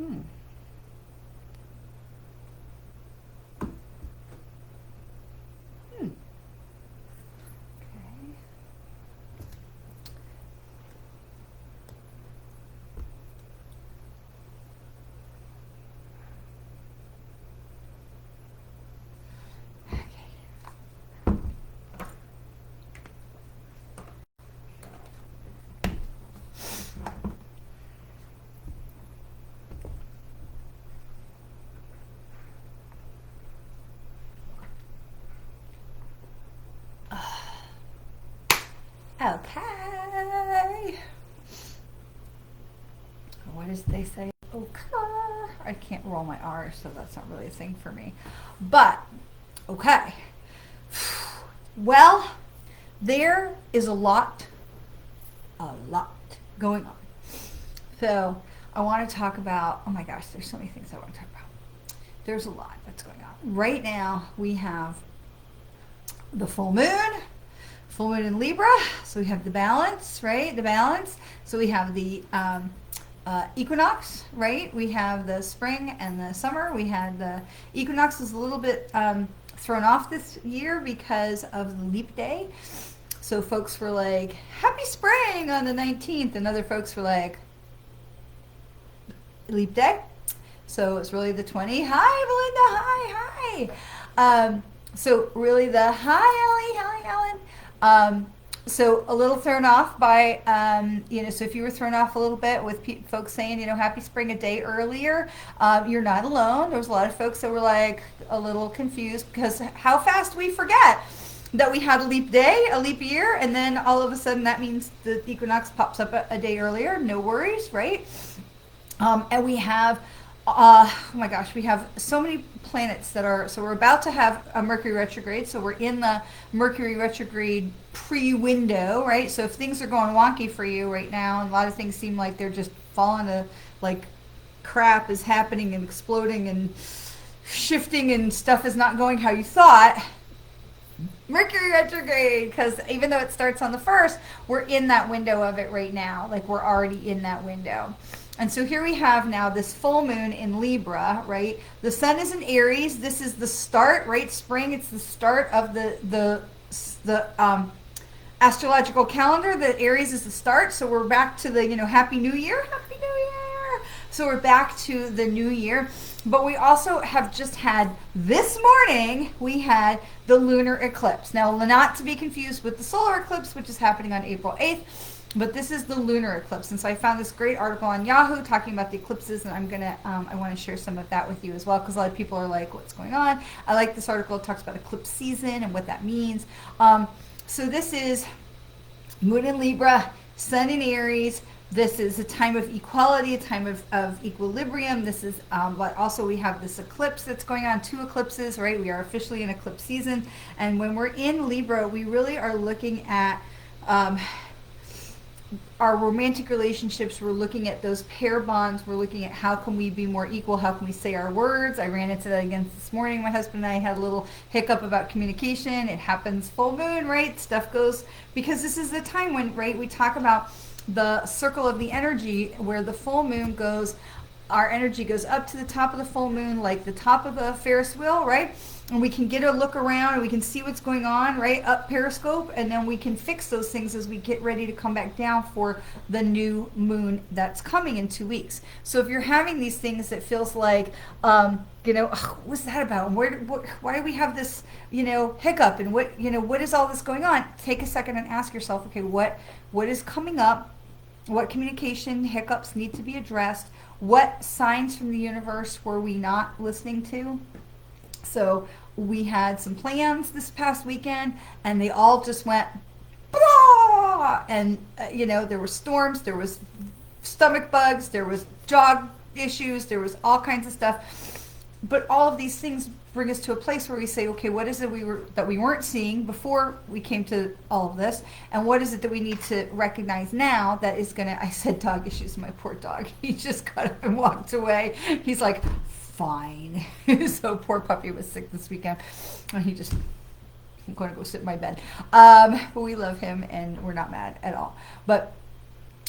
Hmm. Hmm. Okay. Okay. What does they say? Okay. I can't roll my R, so that's not really a thing for me. But, okay. Well, there is a lot going on. So, I want to talk about, oh my gosh, there's so many things I want to talk about. There's a lot that's going on. Right now, we have the full moon in Libra. So we have the balance, right? The balance. So we have the equinox, right? We have the spring and the summer. We had the equinox is a little bit thrown off this year because of the leap day. So folks were like, happy spring on the 19th. And other folks were like, leap day. So it's really the 20. Hi, Belinda. So really the hi, Ellen. So a little thrown off by, so if you were thrown off a little bit with folks saying, happy spring a day earlier, you're not alone. There was a lot of folks that were like a little confused because how fast we forget that we had a leap day, a leap year, and then all of a sudden that means the equinox pops up a day earlier. No worries, right? And we have, oh my gosh, we have so many planets that are, so we're about to have a Mercury retrograde. So we're in the Mercury retrograde pre-window, right? So if things are going wonky for you right now, and a lot of things seem like they're just falling to, like crap is happening and exploding and shifting and stuff is not going how you thought, Mercury retrograde, because even though it starts on the 1st, we're in that window of it right now. Like we're already in that window. And so here we have now this full moon in Libra, right? The sun is in Aries. This is the start, right? Spring, it's the start of the astrological calendar. The Aries is the start. So we're back to the, Happy New Year. Happy New Year. So we're back to the new year. But we also have just had, this morning, we had the lunar eclipse. Now, not to be confused with the solar eclipse, which is happening on April 8th, but this is the lunar eclipse. And so I found this great article on Yahoo talking about the eclipses, and I want to share some of that with you as well, because a lot of people are like, what's going on? I like this article. It talks about eclipse season and what that means. So this is Moon in Libra, Sun in Aries. This is a time of equality, a time of equilibrium. This is what also we have this eclipse that's going on, 2 eclipses, right? We are officially in eclipse season. And when we're in Libra, we really are looking at our romantic relationships. We're looking at those pair bonds. We're looking at how can we be more equal? How can we say our words? I ran into that again this morning. My husband and I had a little hiccup about communication. It happens full moon, right? Stuff goes, because this is the time when, right, we talk about the circle of the energy where the full moon goes, our energy goes up to the top of the full moon like the top of a Ferris wheel, right? And we can get a look around and we can see what's going on, right, up periscope, and then we can fix those things as we get ready to come back down for the new moon that's coming in 2 weeks. So if you're having these things that feels like, what's that about? Why do we have this, hiccup, and what is all this going on? Take a second and ask yourself, okay, what is coming up? What communication hiccups need to be addressed? What signs from the universe were we not listening to? So we had some plans this past weekend, and they all just went blah! And there were storms, there was stomach bugs, there was dog issues, there was all kinds of stuff. But all of these things bring us to a place where we say, okay, what is it that we weren't seeing before we came to all of this, and what is it that we need to recognize now that is gonna, I said dog issues, my poor dog, he just got up and walked away. He's like, fine. So poor puppy was sick this weekend, and I'm going to go sit in my bed. But we love him and we're not mad at all. But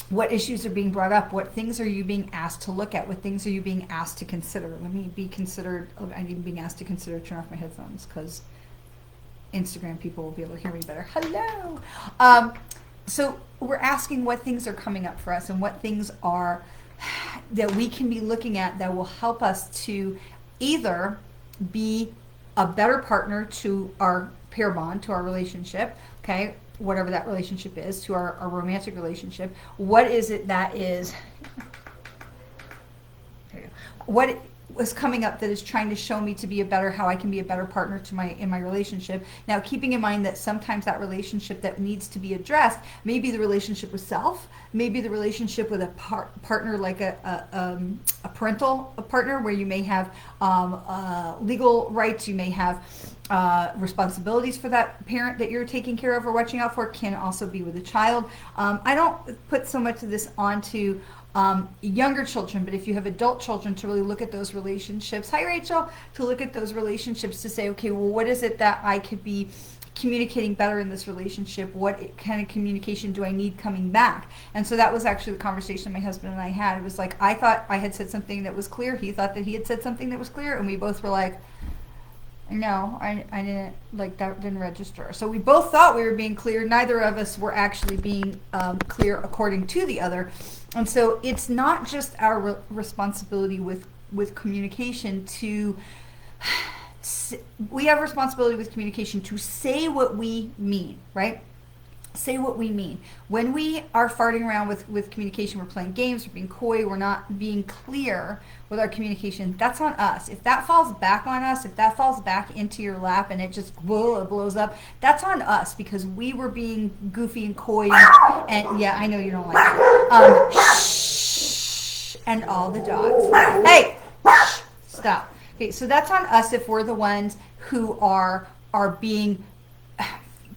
what issues are being brought up? What things are you being asked to look at? What things are you being asked to consider? Let me be considered. I'm being asked to consider turn off my headphones because Instagram people will be able to hear me better. Hello. So we're asking what things are coming up for us and what things are that we can be looking at that will help us to either be a better partner to our pair bond, to our relationship, okay, whatever that relationship is, to our romantic relationship. What is it that is, what was coming up that is trying to show me to be a better, how I can be a better partner to in my relationship. Now, keeping in mind that sometimes that relationship that needs to be addressed may be the relationship with self, maybe the relationship with a partner like a parental partner, where you may have legal rights, you may have responsibilities for that parent that you're taking care of or watching out for. Can also be with a child. I don't put so much of this onto younger children, but if you have adult children, to really look at those relationships. Hi, Rachel. To look at those relationships to say, okay, well, what is it that I could be communicating better in this relationship? What kind of communication do I need coming back? And so that was actually the conversation my husband and I had. It was like, I thought I had said something that was clear. He thought that he had said something that was clear. And we both were like, no, I didn't, like, that didn't register. So we both thought we were being clear. Neither of us were actually being clear according to the other. And so it's not just our responsibility with communication to, we have responsibility with communication to say what we mean, right? Say what we mean. When we are farting around with communication, we're playing games, we're being coy, we're not being clear with our communication, that's on us. If that falls back on us, if that falls back into your lap and it just blows up, that's on us because we were being goofy and coy. And yeah, I know you don't like it. Shh, and all the dogs. Hey, shh, stop. Okay, so that's on us if we're the ones who are being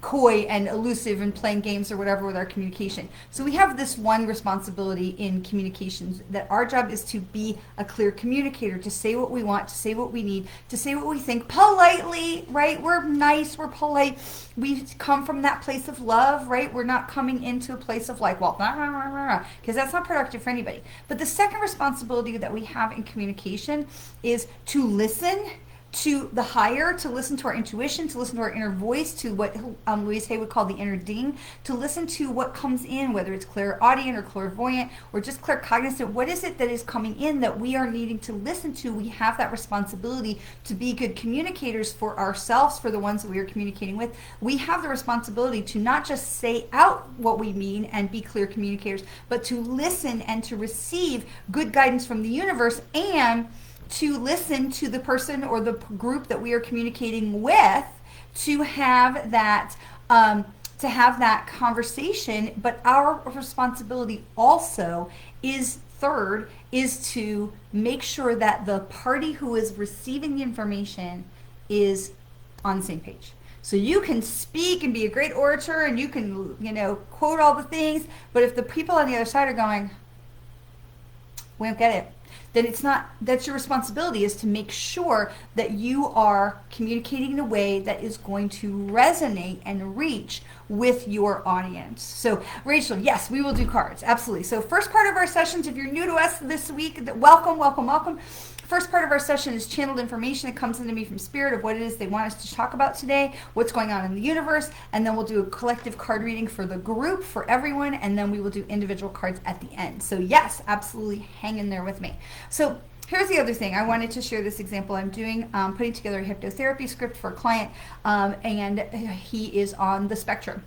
coy and elusive and playing games or whatever with our communication. So we have this one responsibility in communications, that our job is to be a clear communicator, to say what we want, to say what we need, to say what we think politely, right? We're nice, we're polite. We come from that place of love, right? We're not coming into a place of like, well, because that's not productive for anybody. But the second responsibility that we have in communication is to listen to the higher, to listen to our intuition, to listen to our inner voice, to what Louise Hay would call the inner ding, to listen to what comes in, whether it's clairaudient or clairvoyant or just claircognizant. What is it that is coming in that we are needing to listen to? We have that responsibility to be good communicators for ourselves, for the ones that we are communicating with. We have the responsibility to not just say out what we mean and be clear communicators, but to listen and to receive good guidance from the universe, and to listen to the person or the group that we are communicating with, to have that conversation. But our responsibility also is to make sure that the party who is receiving the information is on the same page. So you can speak and be a great orator and you can, quote all the things, but if the people on the other side are going, we don't get it, then that's your responsibility, is to make sure that you are communicating in a way that is going to resonate and reach with your audience. So Rachel, yes, we will do cards. Absolutely. So first part of our sessions, if you're new to us this week, welcome. First part of our session is channeled information that comes into me from Spirit of what it is they want us to talk about today, what's going on in the universe, and then we'll do a collective card reading for the group, for everyone, and then we will do individual cards at the end. So yes, absolutely, hang in there with me. So here's the other thing. I wanted to share this example. I'm doing, putting together a hypnotherapy script for a client, and he is on the spectrum.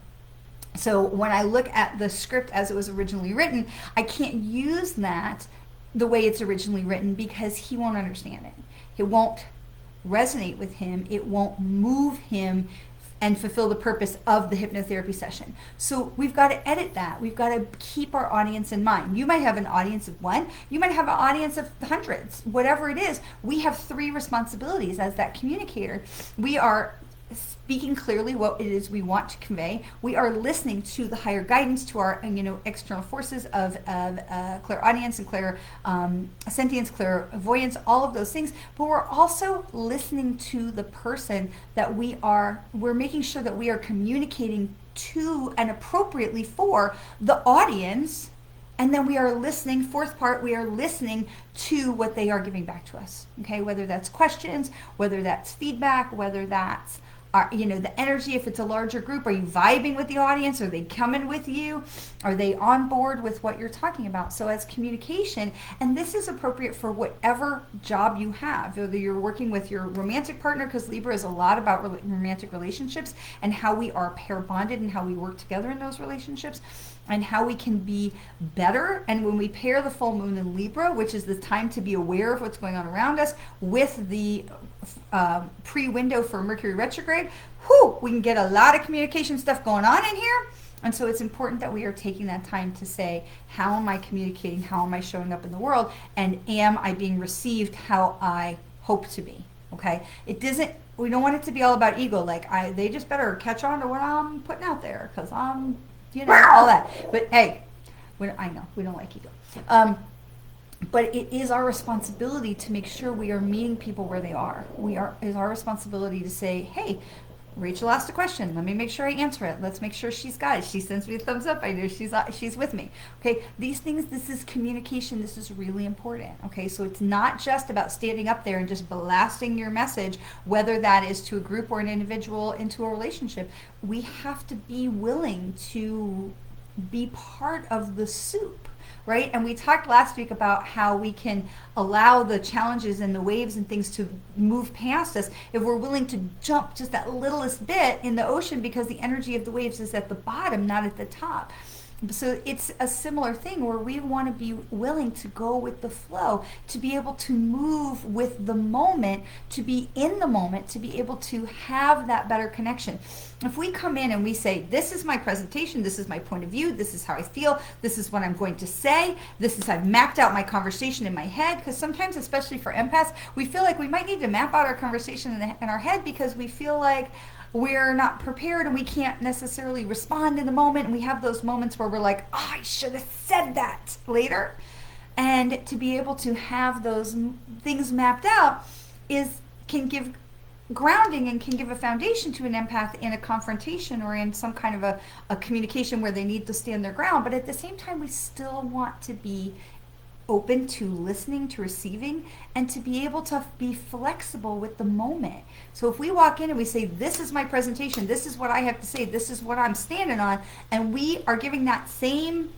So when I look at the script as it was originally written, I can't use that the way it's originally written because he won't understand it. It won't resonate with him. It won't move him and fulfill the purpose of the hypnotherapy session. So we've got to edit that. We've got to keep our audience in mind. You might have an audience of one. You might have an audience of hundreds. Whatever it is, we have three responsibilities as that communicator. We are speaking clearly what it is we want to convey. We are listening to the higher guidance, to our external forces of clairaudience and clairsentience, clairvoyance, all of those things. But we're also listening to the person that we're making sure that we are communicating to and appropriately for the audience And then we are listening, fourth part, we are listening to what they are giving back to us, okay? Whether that's questions, whether that's feedback, whether that's the energy. If it's a larger group, are you vibing with the audience? Are they coming with you? Are they on board with what you're talking about? So as communication, and this is appropriate for whatever job you have, whether you're working with your romantic partner, because Libra is a lot about romantic relationships and how we are pair bonded and how we work together in those relationships and how we can be better. And when we pair the full moon in Libra, which is the time to be aware of what's going on around us, with the pre-window for Mercury retrograde, we can get a lot of communication stuff going on in here. And so it's important that we are taking that time to say, how am I communicating? How am I showing up in the world? And am I being received how I hope to be? Okay? We don't want it to be all about ego. Like, they just better catch on to what I'm putting out there, because I'm, all that. But hey, I know we don't like ego. But it is our responsibility to make sure we are meeting people where they are. It's our responsibility to say, hey, Rachel asked a question. Let me make sure I answer it. Let's make sure she's got it. She sends me a thumbs up. I know she's with me. Okay, these things, this is communication. This is really important. Okay, so it's not just about standing up there and just blasting your message, whether that is to a group or an individual into a relationship. We have to be willing to be part of the soup. Right? And we talked last week about how we can allow the challenges and the waves and things to move past us if we're willing to jump just that littlest bit in the ocean, because the energy of the waves is at the bottom, not at the top. So it's a similar thing where we want to be willing to go with the flow, to be able to move with the moment, to be in the moment, to be able to have that better connection. If we come in and we say, this is my presentation, this is my point of view, this is how I feel, this is what I'm going to say, I've mapped out my conversation in my head, because sometimes, especially for empaths, we feel like we might need to map out our conversation in our head because we feel like we're not prepared and we can't necessarily respond in the moment. And we have those moments where we're like, I should have said that later. And to be able to have those things mapped out can give grounding and can give a foundation to an empath in a confrontation or in some kind of a communication where they need to stand their ground. But at the same time, we still want to be open to listening, to receiving, and to be able to be flexible with the moment. So if we walk in and we say, this is my presentation, this is what I have to say, this is what I'm standing on, and we are giving that same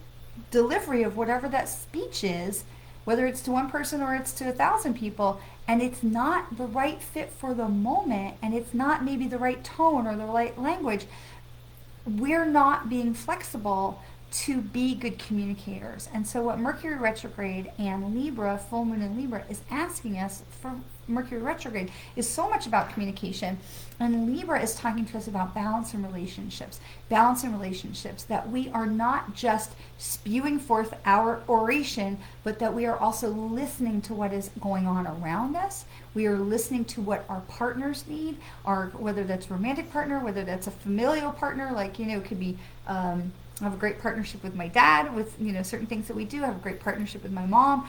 delivery of whatever that speech is, whether it's to one person or it's to 1,000 people, and it's not the right fit for the moment, and it's not maybe the right tone or the right language, we're not being flexible to be good communicators. And so what Mercury retrograde and Libra, full moon in Libra, is asking us for Mercury retrograde is so much about communication. And Libra is talking to us about balance in relationships, that we are not just spewing forth our oration, but that we are also listening to what is going on around us. We are listening to what our partners need, whether that's a romantic partner, whether that's a familial partner, like, it could be, I have a great partnership with my dad with, certain things that we do. I have a great partnership with my mom,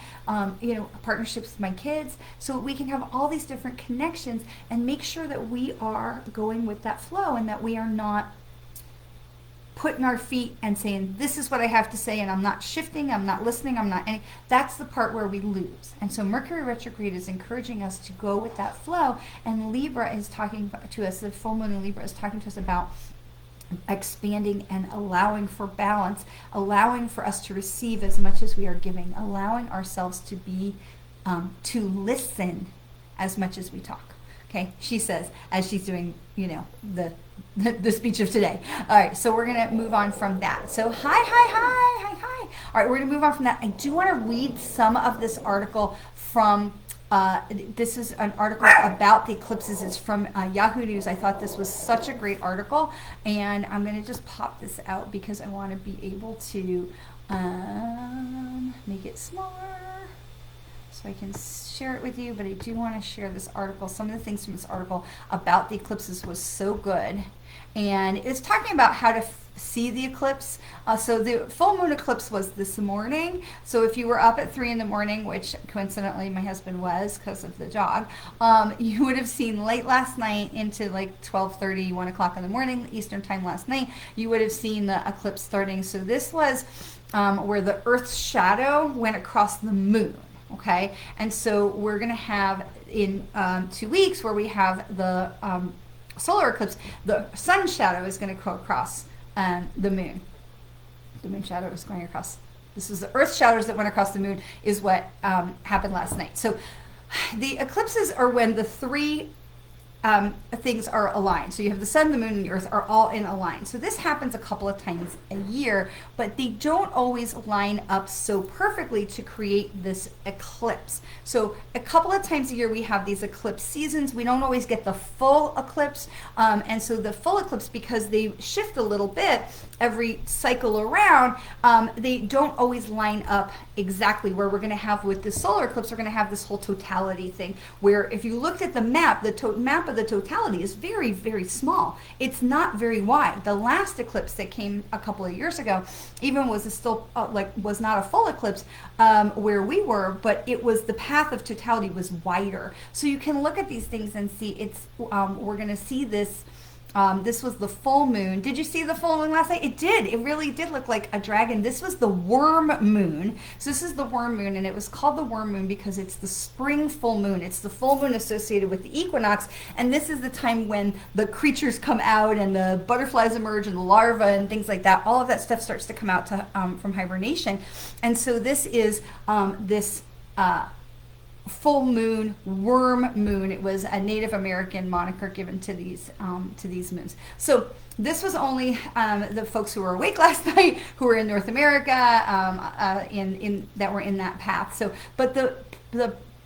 partnerships with my kids. So we can have all these different connections and make sure that we are going with that flow and that we are not putting our feet and saying, this is what I have to say, and I'm not shifting, I'm not listening, that's the part where we lose. And so Mercury retrograde is encouraging us to go with that flow, and Libra is talking to us, the full moon in Libra is talking to us about expanding and allowing for balance, allowing for us to receive as much as we are giving, allowing ourselves to be, to listen as much as we talk. Okay, she says, as she's doing, the speech of today. All right, so we're going to move on from that. So hi. All right, we're going to move on from that. I do want to read some of this article from this is an article about the eclipses. It's from Yahoo News. I thought this was such a great article, and I'm going to just pop this out because I want to be able to make it smaller so I can share it with you, but I do want to share this article. Some of the things from this article about the eclipses was so good, and it's talking about how to see the eclipse. So the full moon eclipse was this morning. So if you were up at 3 in the morning, which coincidentally my husband was because of the jog, you would have seen late last night into like 12:30, 1 o'clock in the morning, Eastern time last night, you would have seen the eclipse starting. So this was where the Earth's shadow went across the moon. Okay, and so we're going to have in 2 weeks where we have the solar eclipse, the sun shadow is going to go across the moon. The moon shadow is going across. This is the Earth shadows that went across the moon is what happened last night. So the eclipses are when the three things are aligned. So you have the sun, the moon, and the earth are all in a line. So this happens a couple of times a year, but they don't always line up so perfectly to create this eclipse. So a couple of times a year we have these eclipse seasons. We don't always get the full eclipse. And so the full eclipse, because they shift a little bit every cycle around, they don't always line up exactly where we're going to have with the solar eclipse. We're going to have this whole totality thing where if you looked at the map, the map of the totality is very, very small. It's not very wide. The last eclipse that came a couple of years ago even was still was not a full eclipse where we were, but it was the path of totality was wider. So you can look at these things and see it's we're going to see this. This was the full moon. Did you see the full moon last night? It did. It really did look like a dragon. This was the worm moon. So this is the worm moon, and it was called the worm moon because it's the spring full moon. It's the full moon associated with the equinox, and this is the time when the creatures come out and the butterflies emerge and the larvae and things like that. All of that stuff starts to come out to, from hibernation. And so this is this full moon, worm moon. It was a Native American moniker given to these moons. So this was only the folks who were awake last night, who were in North America, in that were in that path. So, but the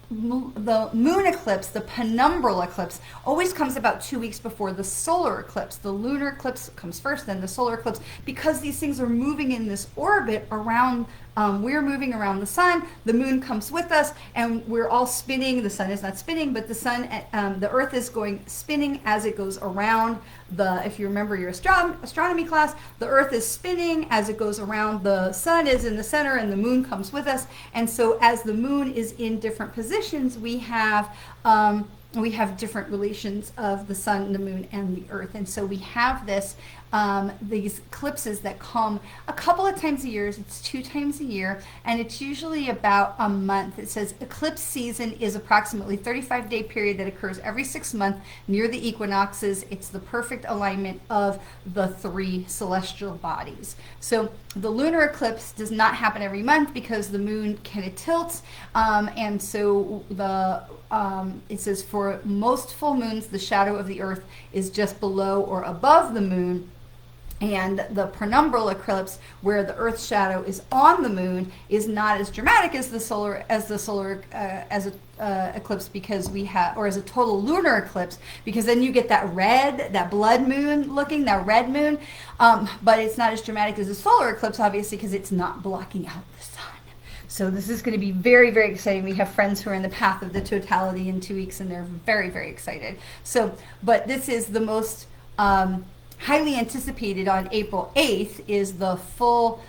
moon eclipse, the penumbral eclipse, always comes about 2 weeks before the solar eclipse. The lunar eclipse comes first, then the solar eclipse, because these things are moving in this orbit around. We're moving around the sun, the moon comes with us, and we're all spinning. The sun is not spinning, but the earth is going spinning as it goes around if you remember your astronomy class, the earth is spinning as it goes around. The sun is in the center and the moon comes with us. And so as the moon is in different positions, we have different relations of the sun, the moon, and the earth. And so we have these eclipses that come a couple of times a year. It's 2 times a year, and it's usually about a month. It says eclipse season is approximately 35-day period that occurs every 6 months near the equinoxes. It's the perfect alignment of the 3 celestial bodies. So the lunar eclipse does not happen every month because the moon kind of tilts, and so it says for most full moons, the shadow of the earth is just below or above the moon. And the penumbral eclipse, where the Earth's shadow is on the moon, is not as dramatic as the solar eclipse because we have, or as a total lunar eclipse, because then you get that blood moon looking, that red moon. But it's not as dramatic as a solar eclipse, obviously, because it's not blocking out the sun. So this is going to be very, very exciting. We have friends who are in the path of the totality in 2 weeks, and they're very, very excited. So, but this is the most highly anticipated on April 8th is the full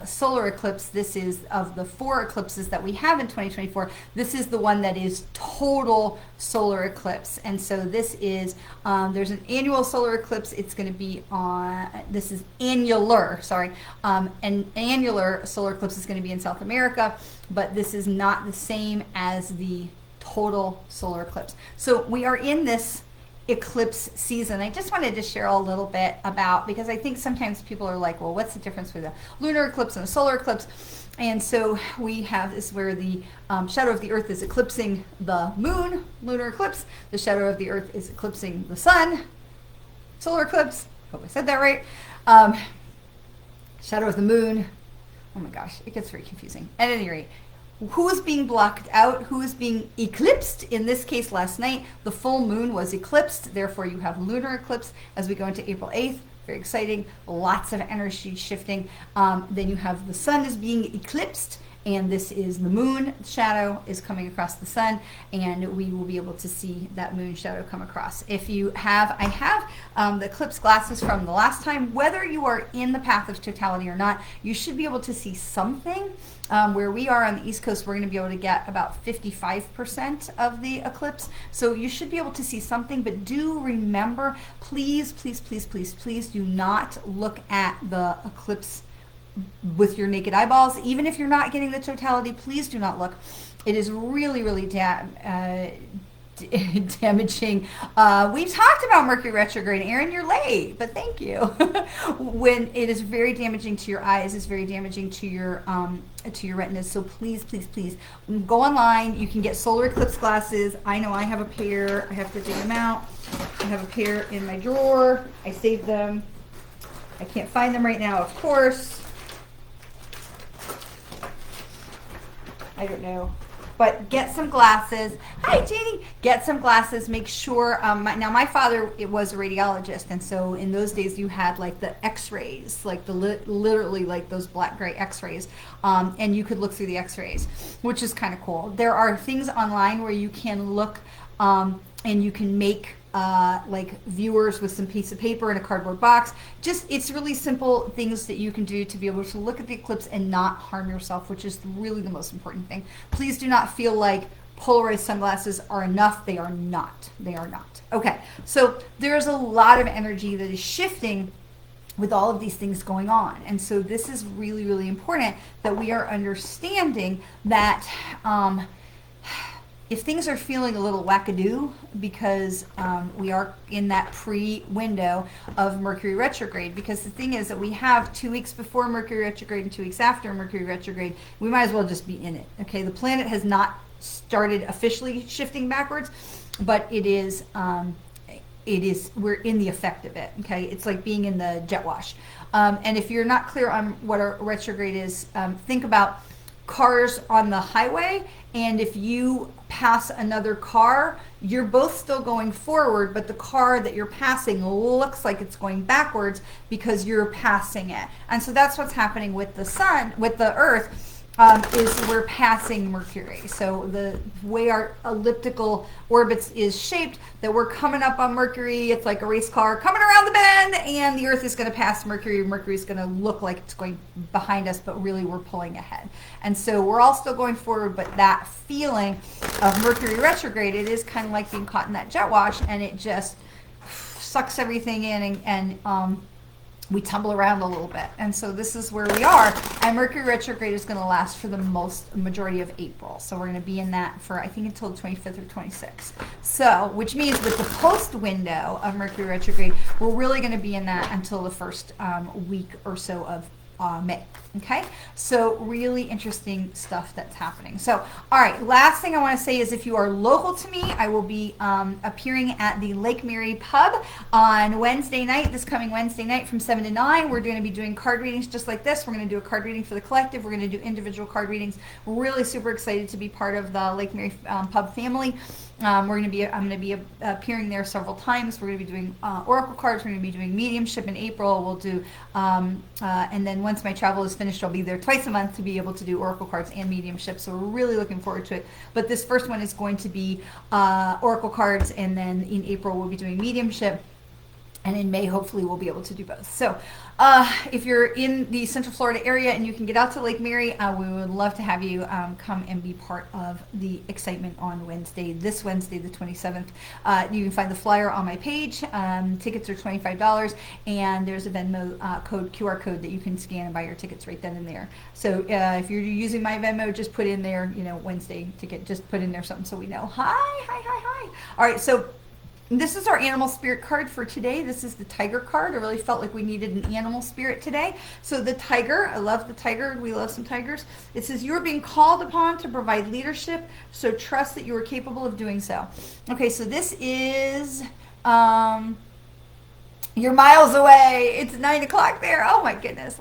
solar eclipse. This is of the 4 eclipses that we have in 2024. This is the one that is total solar eclipse. And so this is, there's an annual solar eclipse. It's going to be this is annular, an annular solar eclipse is going to be in South America, but this is not the same as the total solar eclipse. So we are in this eclipse season. I just wanted to share a little bit about, because I think sometimes people are like, well, what's the difference between a lunar eclipse and a solar eclipse? And so we have this where the shadow of the earth is eclipsing the moon, lunar eclipse. The shadow of the earth is eclipsing the sun, solar eclipse. Hope I said that right. Shadow of the moon. Oh my gosh, it gets very confusing. At any rate, who is being blocked out, who is being eclipsed. In this case, last night, the full moon was eclipsed. Therefore, you have lunar eclipse as we go into April 8th. Very exciting. Lots of energy shifting. Then you have the sun is being eclipsed, and this is the moon shadow is coming across the sun, and we will be able to see that moon shadow come across. If you have, I have the eclipse glasses from the last time. Whether you are in the path of totality or not, you should be able to see something. Where we are on the East Coast, we're going to be able to get about 55% of the eclipse. So you should be able to see something, but do remember, please, please, please, please, please do not look at the eclipse with your naked eyeballs. Even if you're not getting the totality, please do not look. It is really, really damaging. We've talked about Mercury retrograde. Erin, you're late, but thank you. When it is very damaging to your eyes, it's very damaging to your retinas. So please, please, please go online. You can get solar eclipse glasses. I know I have a pair. I have to dig them out. I have a pair in my drawer. I saved them. I can't find them right now, of course. I don't know. But get some glasses. Hi, Jeannie. Get some glasses. Make sure. Now, my father was a radiologist, and so in those days you had like the X-rays, like the literally like those black gray X-rays, and you could look through the X-rays, which is kind of cool. There are things online where you can look, and you can make like viewers with some piece of paper and a cardboard box. It's really simple things that you can do to be able to look at the eclipse and not harm yourself, which is really the most important thing. Please do not feel like polarized sunglasses are enough. They are not. They are not. Okay, so there's a lot of energy that is shifting with all of these things going on. And so this is really, really important that we are understanding that if things are feeling a little wackadoo because we are in that pre-window of Mercury retrograde, because the thing is that we have 2 weeks before Mercury retrograde and 2 weeks after Mercury retrograde, we might as well just be in it. Okay, the planet has not started officially shifting backwards, but it is, we're in the effect of it. Okay, it's like being in the jet wash. And if you're not clear on what a retrograde is, think about cars on the highway, and if you pass another car, you're both still going forward, but the car that you're passing looks like it's going backwards because you're passing it. And so that's what's happening with the sun, with the earth, is we're passing Mercury. So the way our elliptical orbits is shaped, that we're coming up on Mercury, it's like a race car coming around the bend, and the earth is going to pass Mercury. Mercury is going to look like it's going behind us, but really we're pulling ahead. And so we're all still going forward, but that feeling of Mercury retrograde, it is kind of like being caught in that jet wash, and it just sucks everything in, and we tumble around a little bit. And so this is where we are, and Mercury retrograde is going to last for the majority of April. So we're going to be in that for, I think, until the 25th or 26th. So, which means with the post window of Mercury retrograde, we're really going to be in that until the first week or so of May. Okay, so really interesting stuff that's happening. So, all right, last thing I want to say is if you are local to me, I will be appearing at the Lake Mary Pub on Wednesday night, this coming Wednesday night from 7 to 9. We're going to be doing card readings just like this. We're going to do a card reading for the collective. We're going to do individual card readings. We're really super excited to be part of the Lake Mary Pub family. I'm going to be appearing there several times. We're going to be doing oracle cards. We're going to be doing mediumship in April. We'll do, and then once my travel is finished, I'll be there twice a month to be able to do oracle cards and mediumship. So we're really looking forward to it. But this first one is going to be oracle cards, and then in April we'll be doing mediumship. And in May, hopefully, we'll be able to do both. So if you're in the Central Florida area and you can get out to Lake Mary, we would love to have you come and be part of the excitement on Wednesday, this Wednesday, the 27th. You can find the flyer on my page. Tickets are $25, and there's a Venmo QR code that you can scan and buy your tickets right then and there. So if you're using my Venmo, just put in there, Wednesday ticket, just put in there something so we know. Hi. All right, so this is our animal spirit card for today. This is the tiger card. I really felt like we needed an animal spirit today. So the tiger, I love the tiger. We love some tigers. It says, you're being called upon to provide leadership, so trust that you are capable of doing so. Okay, so this is, you're miles away. It's 9 o'clock there. Oh my goodness.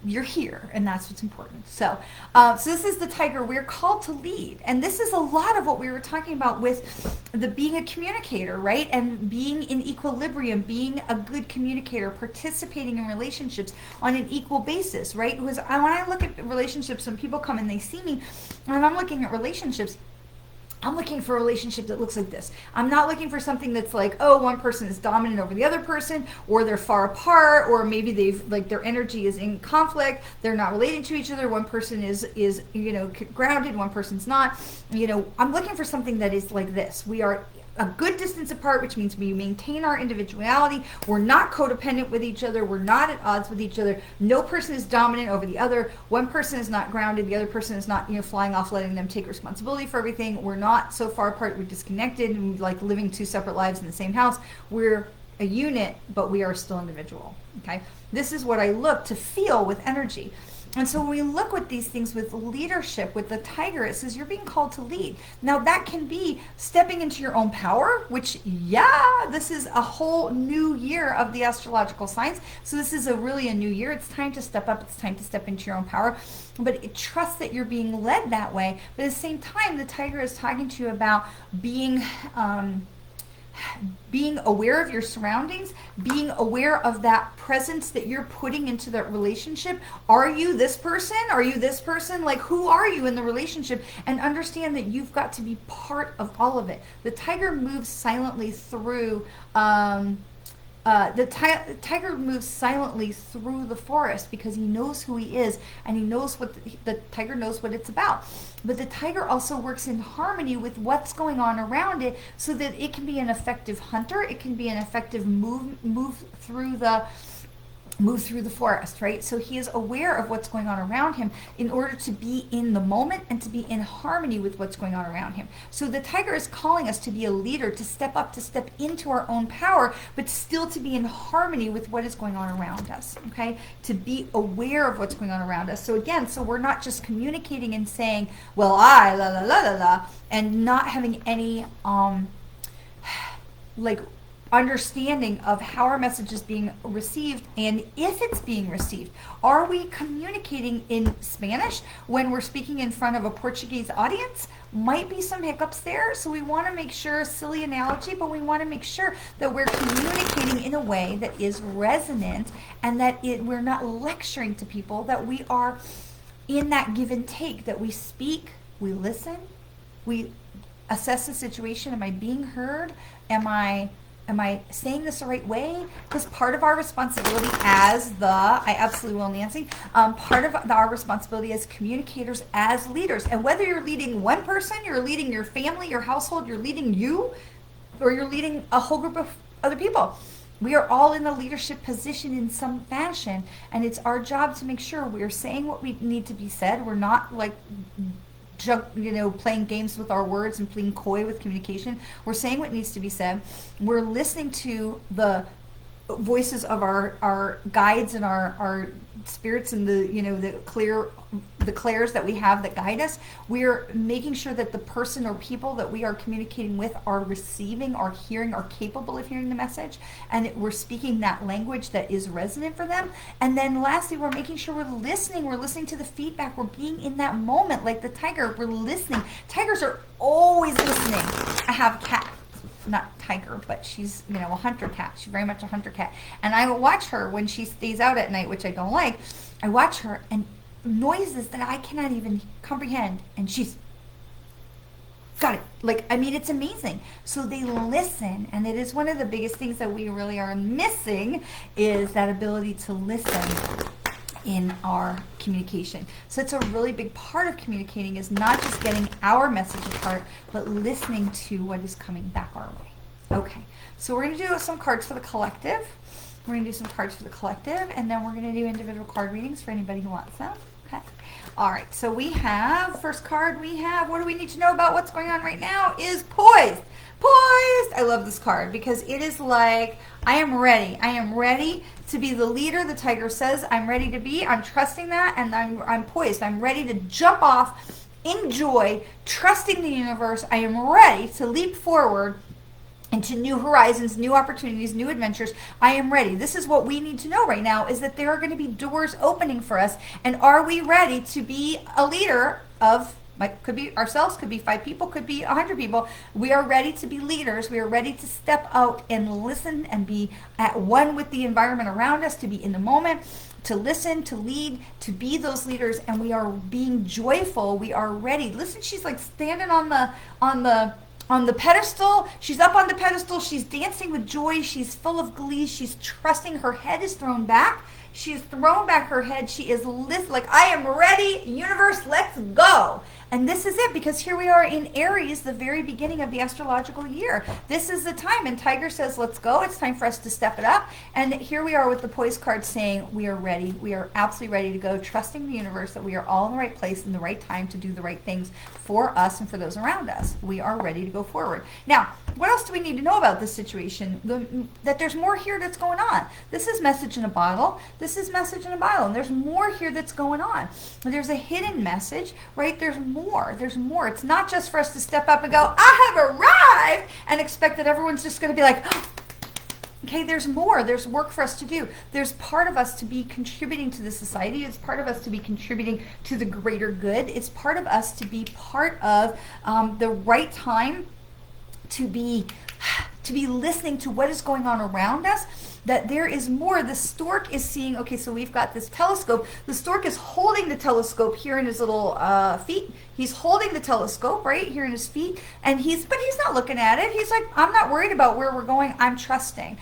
you're here, and that's what's important. So, so this is the tiger. We're called to lead, and this is a lot of what we were talking about with the being a communicator, right? And being in equilibrium, being a good communicator, participating in relationships on an equal basis, right? Because when I look at relationships, when people come and they see me, and I'm looking at relationships, I'm looking for a relationship that looks like this. I'm not looking for something that's like, oh, one person is dominant over the other person, or they're far apart, or maybe they've like their energy is in conflict. They're not relating to each other. One person is grounded, one person's not. I'm looking for something that is like this. We are a good distance apart, which means we maintain our individuality. We're not codependent with each other. We're not at odds with each other. No person is dominant over the other. One person is not grounded. The other person is not, flying off, letting them take responsibility for everything. We're not so far apart we're disconnected and like living two separate lives in the same house. We're a unit, but we are still individual. Okay, this is what I look to feel with energy. And so when we look at these things with leadership, with the tiger, it says you're being called to lead. Now that can be stepping into your own power, which, this is a whole new year of the astrological signs. So this is really a new year. It's time to step up. It's time to step into your own power. But trust that you're being led that way. But at the same time, the tiger is talking to you about being aware of your surroundings, being aware of that presence that you're putting into that relationship. Are you this person? Are you this person? Like, who are you in the relationship? And understand that you've got to be part of all of it. The tiger moves silently through tiger moves silently through the forest because he knows who he is, and he knows the tiger knows what it's about. But the tiger also works in harmony with what's going on around it, so that it can be an effective hunter. It can be an effective move through the forest, right? So he is aware of what's going on around him in order to be in the moment and to be in harmony with what's going on around him. So the tiger is calling us to be a leader, to step up, to step into our own power, but still to be in harmony with what is going on around us, okay? To be aware of what's going on around us. So again, so we're not just communicating and saying, well, I, la, la, la, la, la, and not having any, understanding of how our message is being received and if it's being received. Are we communicating in Spanish when we're speaking in front of a Portuguese audience? Might be some hiccups there, so we want to make sure, silly analogy, but we want to make sure that we're communicating in a way that is resonant and that we're not lecturing to people, that we are in that give and take, that we speak, we listen, we assess the situation. Am I being heard? Am I saying this the right way? Because part of our responsibility I absolutely will, Nancy, part of our responsibility as communicators, as leaders, and whether you're leading one person, you're leading your family, your household, you're leading you, or you're leading a whole group of other people, we are all in a leadership position in some fashion, and it's our job to make sure we're saying what we need to be said. We're not playing games with our words and playing coy with communication. We're saying what needs to be said. We're listening to the voices of our guides and our spirits and the clairs that we have that guide us. We're making sure that the person or people that we are communicating with are receiving, are hearing, are capable of hearing the message, and we're speaking that language that is resonant for them. And then lastly, we're making sure we're listening to the feedback. We're being in that moment like the tiger. We're listening. Tigers are always listening. I have a cat. Not tiger, but she's, a hunter cat. She's very much a hunter cat. And I watch her when she stays out at night, which I don't like. I watch her, and noises that I cannot even comprehend, and she's got it. It's amazing. So they listen, and it is one of the biggest things that we really are missing, is that ability to listen in our communication. So it's a really big part of communicating, is not just getting our message apart, but listening to what is coming back our way. Okay, so we're going to do some cards for the collective. We're going to do some cards for the collective, and then we're going to do individual card readings for anybody who wants them. Okay. All right, so we have, first card we have, what do we need to know about what's going on right now, is poised. Poised! I love this card because it is like, I am ready. I am ready to be the leader the tiger says I'm ready to be. I'm trusting that, and I'm poised. I'm ready to jump off in joy, trusting the universe. I am ready to leap forward into new horizons, new opportunities, new adventures. I am ready. This is what we need to know right now, is that there are going to be doors opening for us. And are we ready to be a leader of, like, could be ourselves, could be 5 people, could be 100 people. We are ready to be leaders. We are ready to step out and listen and be at one with the environment around us, to be in the moment, to listen, to lead, to be those leaders. And we are being joyful. We are ready. Listen, she's like standing on the pedestal. She's up on the pedestal. She's dancing with joy. She's full of glee. She's trusting. Her head is thrown back. She's thrown back her head. She is like, I am ready. Universe, let's go. And this is it, because here we are in Aries, the very beginning of the astrological year. This is the time, and Tiger says, let's go. It's time for us to step it up. And here we are with the poise card saying, we are ready. We are absolutely ready to go, trusting the universe that we are all in the right place in the right time to do the right things for us and for those around us. We are ready to go forward. Now, what else do we need to know about this situation? That there's more here that's going on. This is message in a bottle. This is message in a bottle. And there's more here that's going on. There's a hidden message, right? There's more. There's more. It's not just for us to step up and go, I have arrived, and expect that everyone's just going to be like, okay, there's more. There's work for us to do. There's part of us to be contributing to the society. It's part of us to be contributing to the greater good. It's part of us to be part of the right time, to be listening to what is going on around us, that there is more. The stork is seeing, okay, so we've got this telescope. The stork is holding the telescope here in his little feet. He's holding the telescope right here in his feet, and he's not looking at it. He's like, I'm not worried about where we're going. I'm trusting.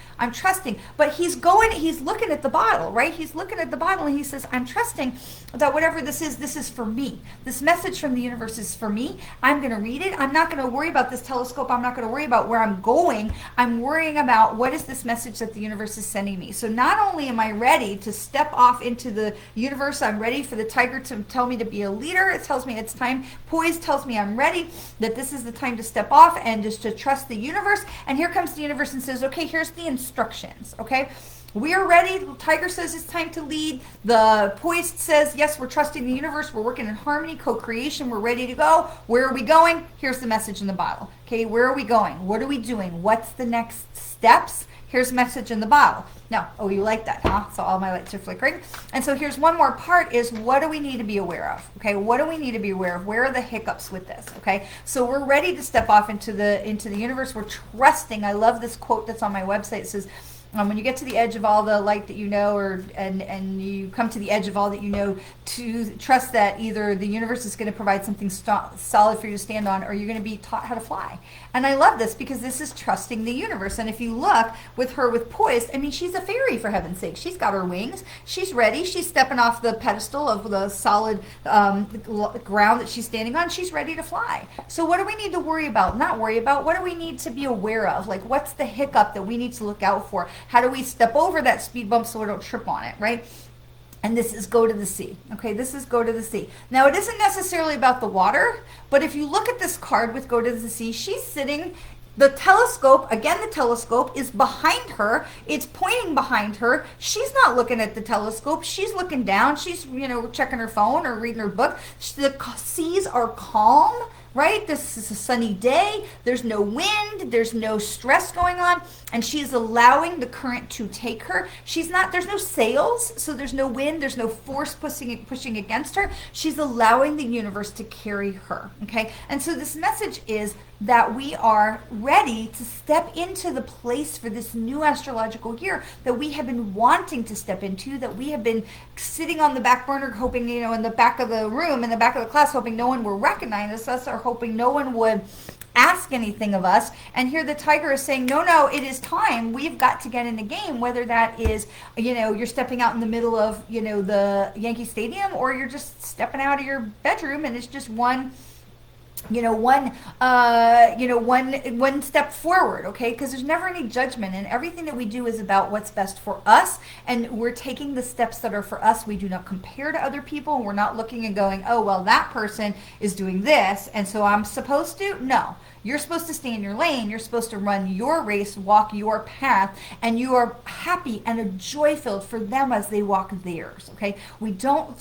But he's looking at the bottle, right? He's looking at the bottle, and he says, I'm trusting that whatever this is for me. This message from the universe is for me. I'm going to read it. I'm not going to worry about this telescope. I'm not going to worry about where I'm going. I'm worrying about what is this message that the universe is sending me. So not only am I ready to step off into the universe, I'm ready for the tiger to tell me to be a leader. It tells me it's time. Poise tells me I'm ready, that this is the time to step off and just to trust the universe. And here comes the universe and says, okay, here's the instructions, okay? We are ready. The tiger says it's time to lead. The poise says, yes, we're trusting the universe. We're working in harmony, co-creation. We're ready to go. Where are we going? Here's the message in the bottle. Okay, where are we going? What are we doing? What's the next steps? Here's message in the bottle. Now, oh, you like that, huh? So all my lights are flickering. And so here's one more part, is what do we need to be aware of? Okay, what do we need to be aware of? Where are the hiccups with this? Okay, so we're ready to step off into the universe. We're trusting. I love this quote that's on my website. It says, when you get to the edge of all the light that you know, and you come to the edge of all that you know, to trust that either the universe is going to provide something solid for you to stand on, or you're going to be taught how to fly. And I love this, because this is trusting the universe. And if you look with her with poise, I mean, she's a fairy, for heaven's sake. She's got her wings. She's ready. She's stepping off the pedestal of the solid ground that she's standing on. She's ready to fly. So what do we need to worry about? Not worry about. What do we need to be aware of? Like, what's the hiccup that we need to look out for? How do we step over that speed bump so we don't trip on it, right? And this is go to the sea. Okay, this is go to the sea. Now, it isn't necessarily about the water, but if you look at this card with go to the sea, she's sitting, the telescope, again, the telescope is behind her. It's pointing behind her. She's not looking at the telescope. She's looking down. She's, checking her phone or reading her book. The seas are calm. Right? This is a sunny day. There's no wind. There's no stress going on. And she's allowing the current to take her. There's no sails, so there's no wind. There's no force pushing against her. She's allowing the universe to carry her. Okay? And so this message is that we are ready to step into the place for this new astrological year that we have been wanting to step into, that we have been sitting on the back burner hoping, in the back of the room, in the back of the class, hoping no one would recognize us, or hoping no one would ask anything of us. And here the tiger is saying, no, it is time. We've got to get in the game, whether that is, you're stepping out in the middle of, the Yankee Stadium, or you're just stepping out of your bedroom and it's just one step forward, okay? Because there's never any judgment, and everything that we do is about what's best for us, and we're taking the steps that are for us. We do not compare to other people, and we're not looking and going, oh, well, that person is doing this, and so I'm supposed to. No. You're supposed to stay in your lane. You're supposed to run your race, walk your path, and you are happy and joy-filled for them as they walk theirs, okay? We don't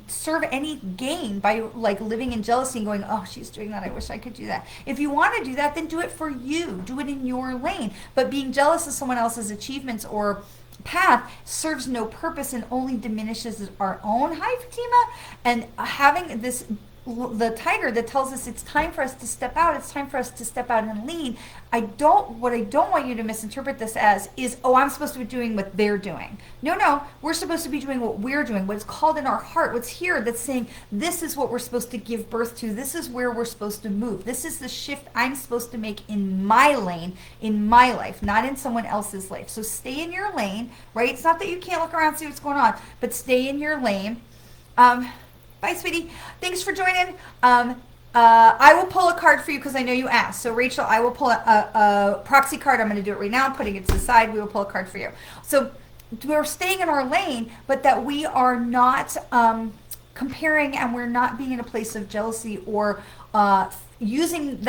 serve any gain by like living in jealousy and going, oh, she's doing that, I wish I could do that. If you want to do that, then do it for you. Do it in your lane. But being jealous of someone else's achievements or path serves no purpose and only diminishes our own. Hi, Fatima. And having this, the tiger that tells us it's time for us to step out, it's time for us to step out and lead. What I don't want you to misinterpret this as is, oh, I'm supposed to be doing what they're doing. No, we're supposed to be doing what we're doing, what's called in our heart, what's here that's saying, this is what we're supposed to give birth to. This is where we're supposed to move. This is the shift I'm supposed to make in my lane, in my life, not in someone else's life. So stay in your lane, right? It's not that you can't look around and see what's going on, but stay in your lane. Bye, sweetie. Thanks for joining. I will pull a card for you because I know you asked. So, Rachel, I will pull a proxy card. I'm going to do it right now. I'm putting it to the side. We will pull a card for you. So, we're staying in our lane, but that we are not comparing and we're not being in a place of jealousy or using